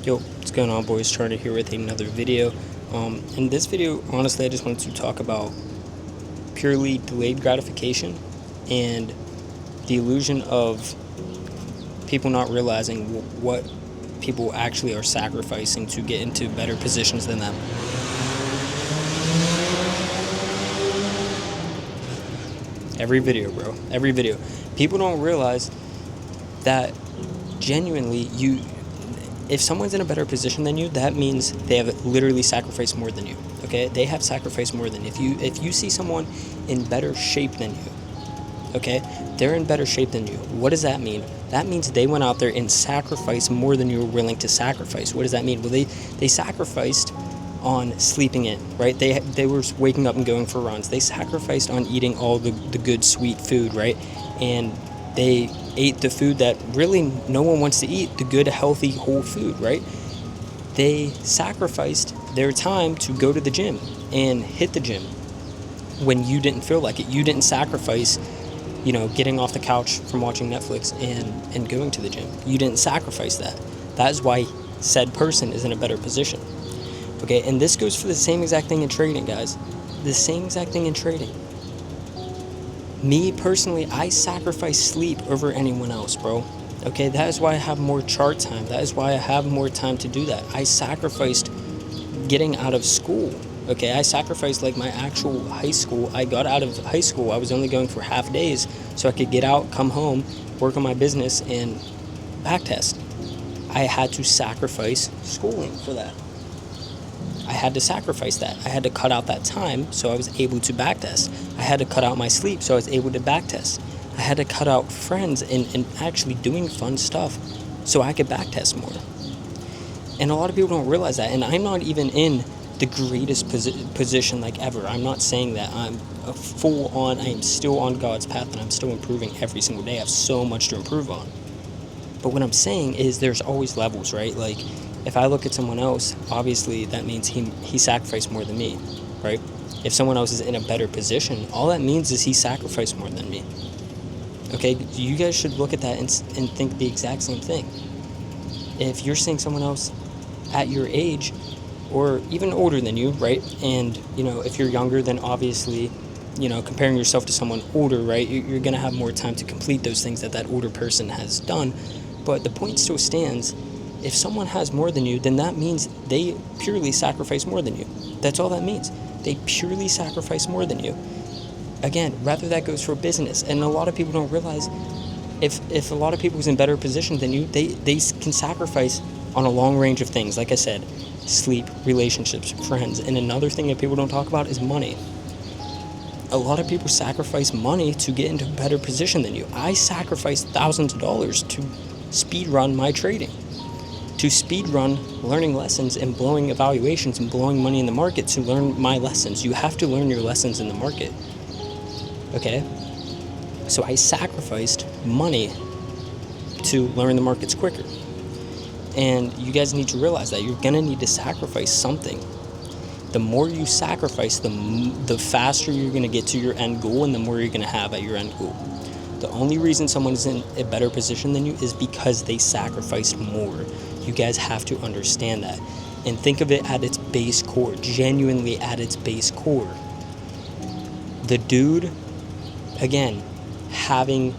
Yo, what's going on, boys? Charter here with another video. In this video, honestly, I just wanted to talk about purely delayed gratification and the illusion of people not realizing what people actually are sacrificing to get into better positions than them. Every video, bro. Every video. People don't realize that genuinely if someone's in a better position than you, that means they have literally sacrificed more than you. Okay? They have sacrificed more than you. If you see someone in better shape than you, okay? They're in better shape than you. What does that mean? That means they went out there and sacrificed more than you were willing to sacrifice. What does that mean? Well, they sacrificed on sleeping in, right? They were waking up and going for runs. They sacrificed on eating all the good sweet food, right? And they ate the food that really no one wants to eat, the good, healthy, whole food, right? They sacrificed their time to go to the gym and hit the gym when you didn't feel like it. You didn't sacrifice, getting off the couch from watching Netflix and going to the gym. You didn't sacrifice that. That is why said person is in a better position. Okay, and this goes for the same exact thing in trading, guys. The same exact thing in trading. Me, personally, I sacrifice sleep over anyone else, bro. Okay, that is why I have more chart time. That is why I have more time to do that. I sacrificed getting out of school. Okay, I sacrificed my actual high school. I got out of high school. I was only going for half days so I could get out, come home, work on my business, and backtest. I had to sacrifice schooling for that. I had to sacrifice that. I had to cut out that time so I was able to backtest. I had to cut out my sleep so I was able to backtest. I had to cut out friends and actually doing fun stuff so I could backtest more. And a lot of people don't realize that. And I'm not even in the greatest position ever. I'm not saying that I'm I am still on God's path and I'm still improving every single day. I have so much to improve on. But what I'm saying is there's always levels, right? If I look at someone else, obviously that means he sacrificed more than me, right? If someone else is in a better position, all that means is he sacrificed more than me. Okay, you guys should look at that and think the exact same thing. If you're seeing someone else at your age or even older than you, right? And, if you're younger, then obviously, comparing yourself to someone older, right? You're going to have more time to complete those things that older person has done. But the point still stands. If someone has more than you, then that means they purely sacrifice more than you. That's all that means. They purely sacrifice more than you. Again, rather that goes for business. And a lot of people don't realize if a lot of people is in better position than you, they can sacrifice on a long range of things. Like I said, sleep, relationships, friends. And another thing that people don't talk about is money. A lot of people sacrifice money to get into a better position than you. I sacrificed thousands of dollars to speed run my trading. To speed run learning lessons and blowing evaluations and blowing money in the market to learn my lessons. You have to learn your lessons in the market. Okay? So I sacrificed money to learn the markets quicker. And you guys need to realize that you're going to need to sacrifice something. The more you sacrifice, the faster you're going to get to your end goal and the more you're going to have at your end goal. The only reason someone is in a better position than you is because they sacrificed more. You guys have to understand that. And think of it at its base core, genuinely at its base core. The dude, again, having,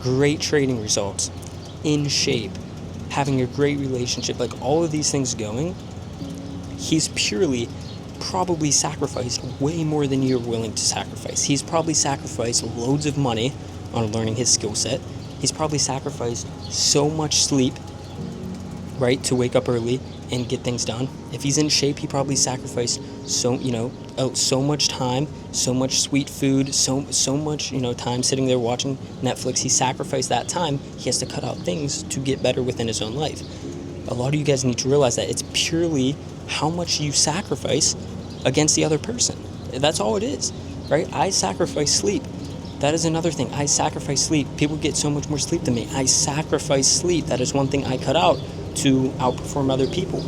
great trading results, in shape, having a great relationship, all of these things going, he's probably sacrificed way more than you're willing to sacrifice. He's probably sacrificed loads of money on learning his skill set. He's probably sacrificed so much sleep, right, to wake up early and get things done. If he's in shape, he probably sacrificed so much time, so much sweet food, so much, time sitting there watching Netflix. He sacrificed that time. He has to cut out things to get better within his own life. A lot of you guys need to realize that it's purely how much you sacrifice against the other person. That's all it is, right? I sacrifice sleep. That is another thing. I sacrifice sleep. People get so much more sleep than me. I sacrifice sleep. That is one thing I cut out to outperform other people.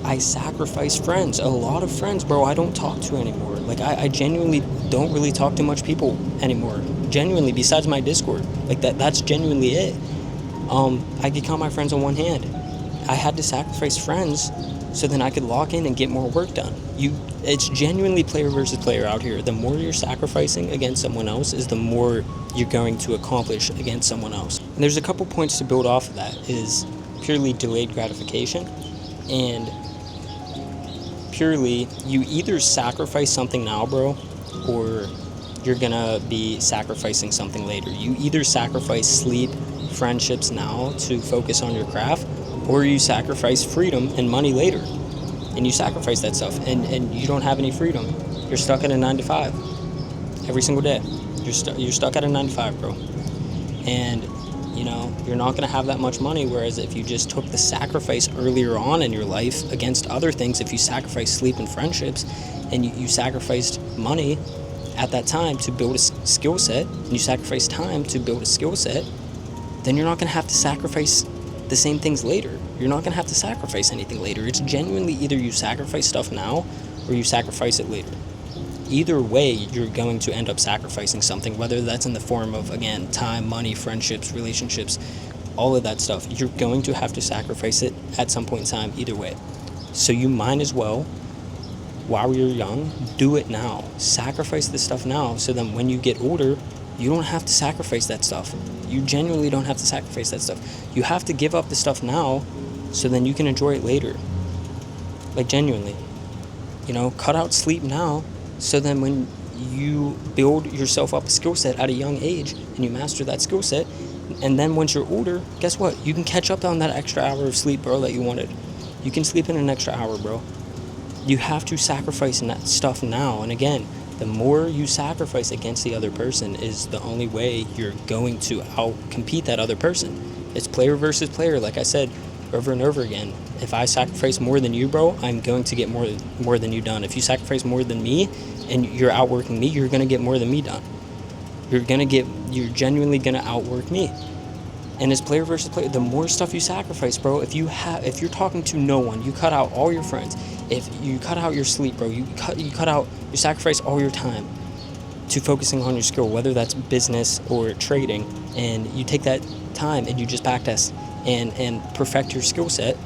I sacrifice friends. A lot of friends, bro, I don't talk to anymore. I genuinely don't really talk to much people anymore. Genuinely, besides my Discord. That's genuinely it. I could count my friends on one hand. I had to sacrifice friends so then I could lock in and get more work done. It's genuinely player versus player out here. The more you're sacrificing against someone else is the more you're going to accomplish against someone else. And there's a couple points to build off of that is purely delayed gratification and purely you either sacrifice something now, bro, or you're gonna be sacrificing something later. You either sacrifice sleep, friendships now to focus on your craft, or you sacrifice freedom and money later. And you sacrifice that stuff and you don't have any freedom. You're stuck at a 9 to 5 every single day. You're stuck at a 9 to 5, bro. And you're not going to have that much money, whereas if you just took the sacrifice earlier on in your life against other things, if you sacrifice sleep and friendships and you sacrificed money at that time to build a skill set, and you sacrifice time to build a skill set, then you're not going to have to sacrifice the same things later. You're not going to have to sacrifice anything later. It's genuinely either you sacrifice stuff now or you sacrifice it later. Either way, you're going to end up sacrificing something, whether that's in the form of, again, time, money, friendships, relationships, all of that stuff. You're going to have to sacrifice it at some point in time either way. So you might as well, while you're young, do it now. Sacrifice this stuff now so then when you get older, you don't have to sacrifice that stuff. You genuinely don't have to sacrifice that stuff. You have to give up the stuff now so then you can enjoy it later. Like, genuinely. Cut out sleep now so then when you build yourself up a skill set at a young age and you master that skill set, and then once you're older, guess what? You can catch up on that extra hour of sleep, bro, that you wanted. You can sleep in an extra hour, bro. You have to sacrifice that stuff now. And again, the more you sacrifice against the other person is the only way you're going to out-compete that other person. It's player versus player, like I said over and over again. If I sacrifice more than you, bro, I'm going to get more than you done. If you sacrifice more than me and you're outworking me, you're going to get more than me done. You're genuinely going to outwork me. And it's player versus player. The more stuff you sacrifice, bro, if you're talking to no one, you cut out all your friends. If you cut out your sleep, bro, you sacrifice all your time to focusing on your skill, whether that's business or trading, and you take that time and you just backtest and perfect your skill set,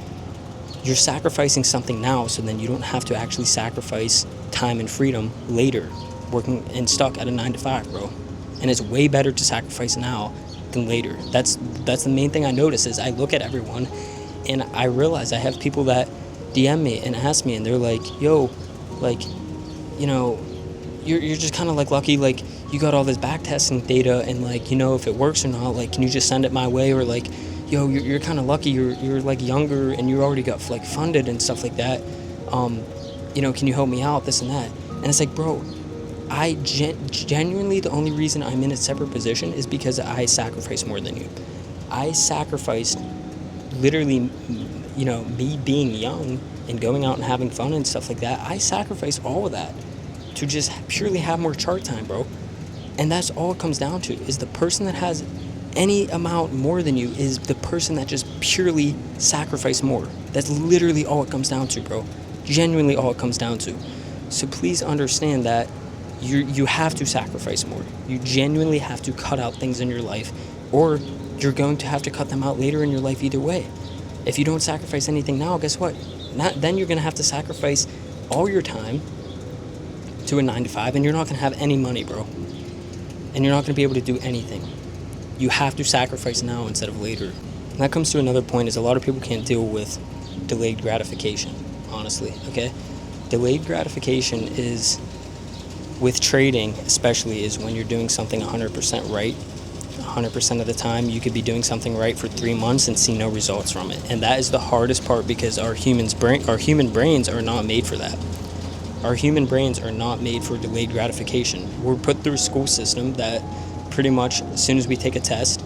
you're sacrificing something now so then you don't have to actually sacrifice time and freedom later, working and stuck at a 9 to 5, bro. And it's way better to sacrifice now than later. That's the main thing I notice is I look at everyone and I realize I have people that DM me and ask me and they're like, yo, like, you're just kind of like lucky, like you got all this back testing data and like, if it works or not, like, can you just send it my way? Or like, yo, you're kind of lucky, you're like younger and you already got like funded and stuff like that. Can you help me out, this and that? And it's like, bro, I genuinely, the only reason I'm in a separate position is because I sacrifice more than you. I sacrificed literally, me being young and going out and having fun and stuff like that. I sacrificed all of that to just purely have more chart time, bro. And that's all it comes down to, is the person that has any amount more than you is the person that just purely sacrificed more. That's literally all it comes down to, bro. Genuinely all it comes down to. So please understand that you have to sacrifice more. You genuinely have to cut out things in your life, or you're going to have to cut them out later in your life either way. If you don't sacrifice anything now, guess what? Then you're going to have to sacrifice all your time to a 9 to 5, and you're not going to have any money, bro. And you're not going to be able to do anything. You have to sacrifice now instead of later. And that comes to another point, is a lot of people can't deal with delayed gratification, honestly, okay? Delayed gratification is, with trading especially, is when you're doing something 100% right. 100% of the time you could be doing something right for 3 months and see no results from it. And that is the hardest part, because our human brains are not made for that. Our human brains are not made for delayed gratification. We're put through a school system that pretty much as soon as we take a test,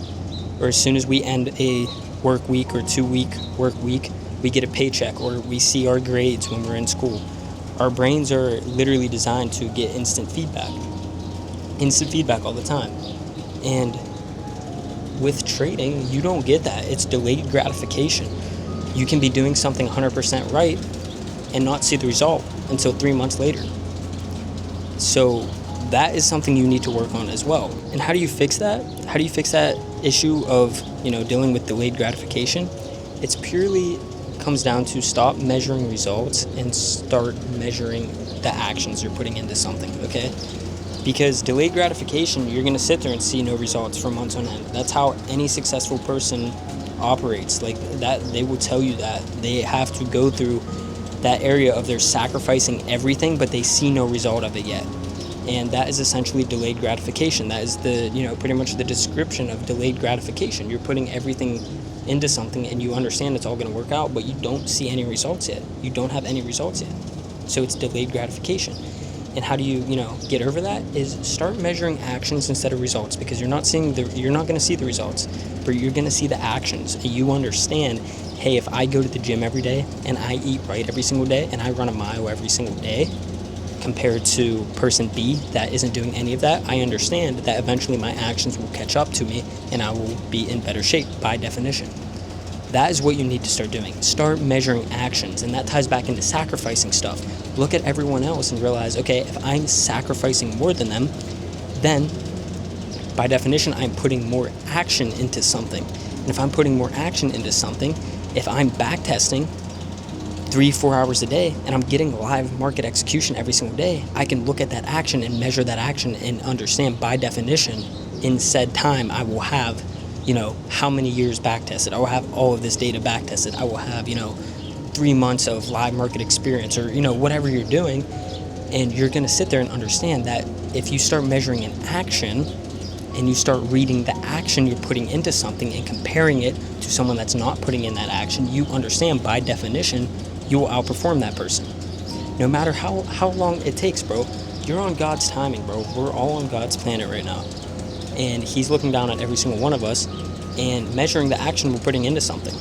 or as soon as we end a work week or 2-week work week, we get a paycheck, or we see our grades when we're in school. Our brains are literally designed to get instant feedback all the time. And with trading, you don't get that. It's delayed gratification. You can be doing something 100% right and not see the result until 3 months later. So that is something you need to work on as well. And how do you fix that? How do you fix that issue of, dealing with delayed gratification? It's purely comes down to stop measuring results and start measuring the actions you're putting into something, okay? Because delayed gratification, you're going to sit there and see no results for months on end. That's how any successful person operates. Like that, they will tell you that they have to go through that area of they're sacrificing everything, but they see no result of it yet. And that is essentially delayed gratification. That is the, pretty much the description of delayed gratification. You're putting everything into something and you understand it's all going to work out, but you don't see any results yet. You don't have any results yet. So it's delayed gratification. And how do you, get over that? Is start measuring actions instead of results, because you're not going to see the results, but you're going to see the actions. And you understand, hey, if I go to the gym every day and I eat right every single day and I run a mile every single day, compared to person B that isn't doing any of that, I understand that eventually my actions will catch up to me and I will be in better shape by definition. That is what you need to start doing. Start measuring actions, and that ties back into sacrificing stuff. Look at everyone else and realize, okay, if I'm sacrificing more than them, then by definition, I'm putting more action into something. And if I'm putting more action into something, if I'm backtesting 3-4 hours a day and I'm getting live market execution every single day, I can look at that action and measure that action and understand by definition in said time I will have, how many years backtested. I will have all of this data backtested. I will have, 3 months of live market experience, or, whatever you're doing. And you're going to sit there and understand that if you start measuring an action and you start reading the action you're putting into something and comparing it to someone that's not putting in that action, you understand by definition you will outperform that person. No matter how long it takes, bro. You're on God's timing, bro. We're all on God's planet right now. And He's looking down at every single one of us and measuring the action we're putting into something,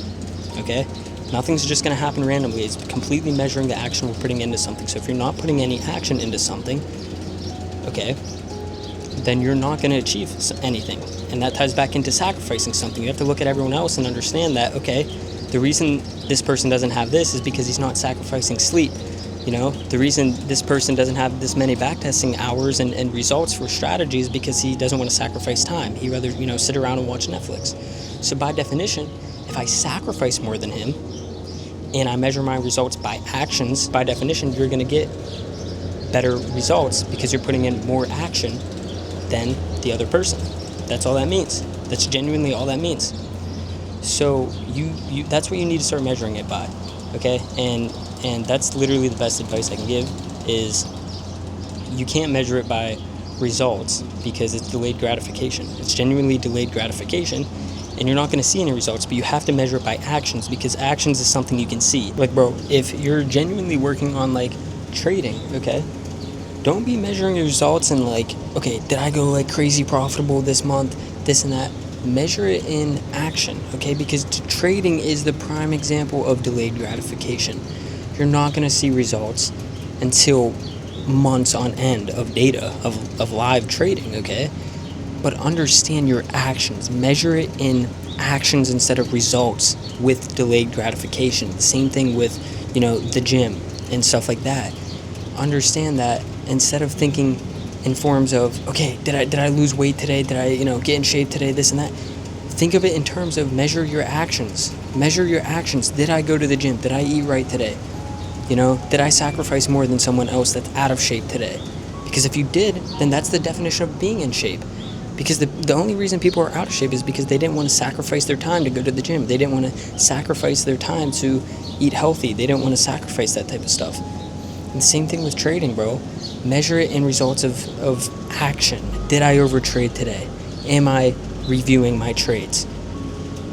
okay? Nothing's just going to happen randomly. It's completely measuring the action we're putting into something. So if you're not putting any action into something, okay, then you're not going to achieve anything. And that ties back into sacrificing something. You have to look at everyone else and understand that, okay, the reason this person doesn't have this is because he's not sacrificing sleep. The reason this person doesn't have this many backtesting hours and results for strategies because he doesn't want to sacrifice time. He'd rather, sit around and watch Netflix. So by definition, if I sacrifice more than him and I measure my results by actions, by definition, you're going to get better results because you're putting in more action than the other person. That's all that means. That's genuinely all that means. So you that's what you need to start measuring it by, okay? And that's literally the best advice I can give is you can't measure it by results because it's delayed gratification. It's genuinely delayed gratification, and you're not going to see any results, but you have to measure it by actions because actions is something you can see. Like, bro, if you're genuinely working on, trading, okay, don't be measuring your results and, okay, did I go, crazy profitable this month, this and that. Measure it in action, okay? Because trading is the prime example of delayed gratification. You're not going to see results until months on end of data, of live trading, okay? But understand your actions. Measure it in actions instead of results with delayed gratification. The same thing with, the gym and stuff like that. Understand that instead of thinking in forms of, okay, did I lose weight today? Did I, get in shape today? This and that. Think of it in terms of measure your actions. Measure your actions. Did I go to the gym? Did I eat right today? Did I sacrifice more than someone else that's out of shape today? Because if you did, then that's the definition of being in shape. Because the only reason people are out of shape is because they didn't want to sacrifice their time to go to the gym. They didn't want to sacrifice their time to eat healthy. They didn't want to sacrifice that type of stuff. And the same thing with trading, bro. Measure it in results of action. Did I overtrade today? Am I reviewing my trades?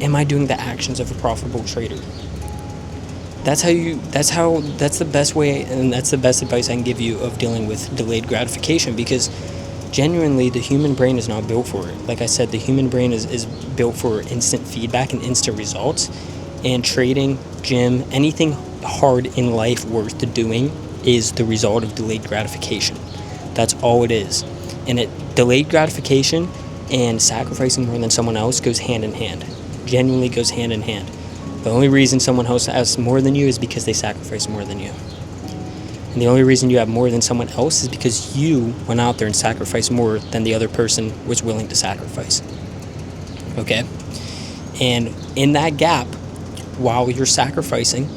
Am I doing the actions of a profitable trader? That's the best way, and that's the best advice I can give you of dealing with delayed gratification, because genuinely the human brain is not built for it. Like I said, the human brain is built for instant feedback and instant results, and trading, gym, anything hard in life worth doing is the result of delayed gratification. That's all it is. And delayed gratification and sacrificing more than someone else goes hand in hand. Genuinely goes hand in hand. The only reason someone else has more than you is because they sacrifice more than you. And the only reason you have more than someone else is because you went out there and sacrificed more than the other person was willing to sacrifice. Okay? And in that gap, while you're sacrificing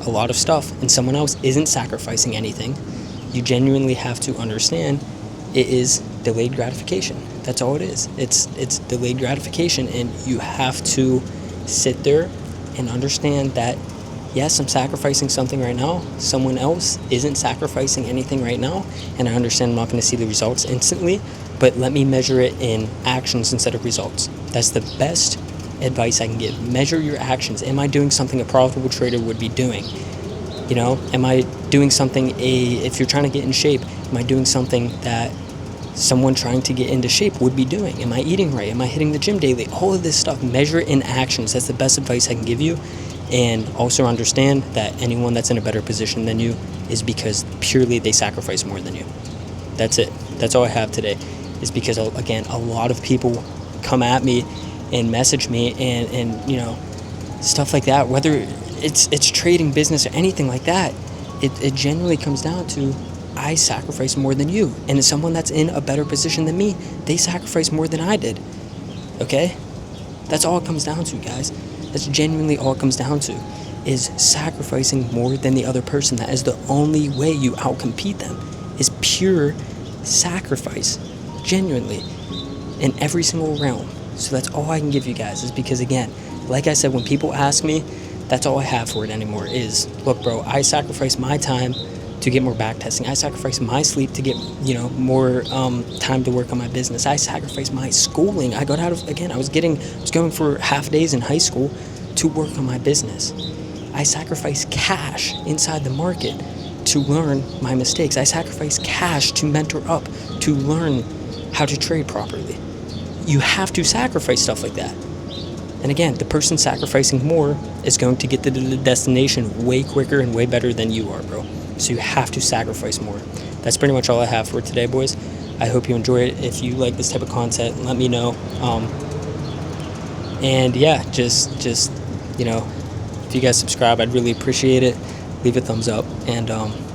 a lot of stuff and someone else isn't sacrificing anything, you genuinely have to understand it is delayed gratification. That's all it is. It's delayed gratification, and you have to sit there and understand that, yes, I'm sacrificing something right now. Someone else isn't sacrificing anything right now, and I understand I'm not going to see the results instantly, but let me measure it in actions instead of results. That's the best advice I can give. Measure your actions. Am I doing something a profitable trader would be doing? You know, am I doing something, if you're trying to get in shape, am I doing something that someone trying to get into shape would be doing? Am I eating right? Am I hitting the gym daily? All of this stuff, measure it in actions. That's the best advice I can give you. And also understand that anyone that's in a better position than you is because purely they sacrifice more than you. That's it. That's all I have today, is because, again, a lot of people come at me and message me and you know, stuff like that, whether it's trading, business, or anything like that. It genuinely comes down to, I sacrifice more than you, and as someone that's in a better position than me, they sacrifice more than I did. Okay? That's all it comes down to, guys. That's genuinely all it comes down to, is sacrificing more than the other person. That is the only way you outcompete them, is pure sacrifice, genuinely, in every single realm. So that's all I can give you guys, is because, again, like I said, when people ask me, that's all I have for it anymore is, look, bro, I sacrifice my time to get more back testing. I sacrifice my sleep to get, you know, more time to work on my business. I sacrifice my schooling. I got out of, again, I was going for half days in high school to work on my business. I sacrifice cash inside the market to learn my mistakes. I sacrifice cash to mentor up, to learn how to trade properly. You have to sacrifice stuff like that. And again, the person sacrificing more is going to get to the destination way quicker and way better than you are, bro. So you have to sacrifice more. That's pretty much all I have for today, boys. I hope you enjoy it. If you like this type of content, let me know. And yeah, just you know, if you guys subscribe, I'd really appreciate it. Leave a thumbs up and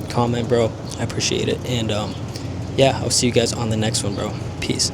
comment, bro. I appreciate it. And yeah, I'll see you guys on the next one, bro. Peace.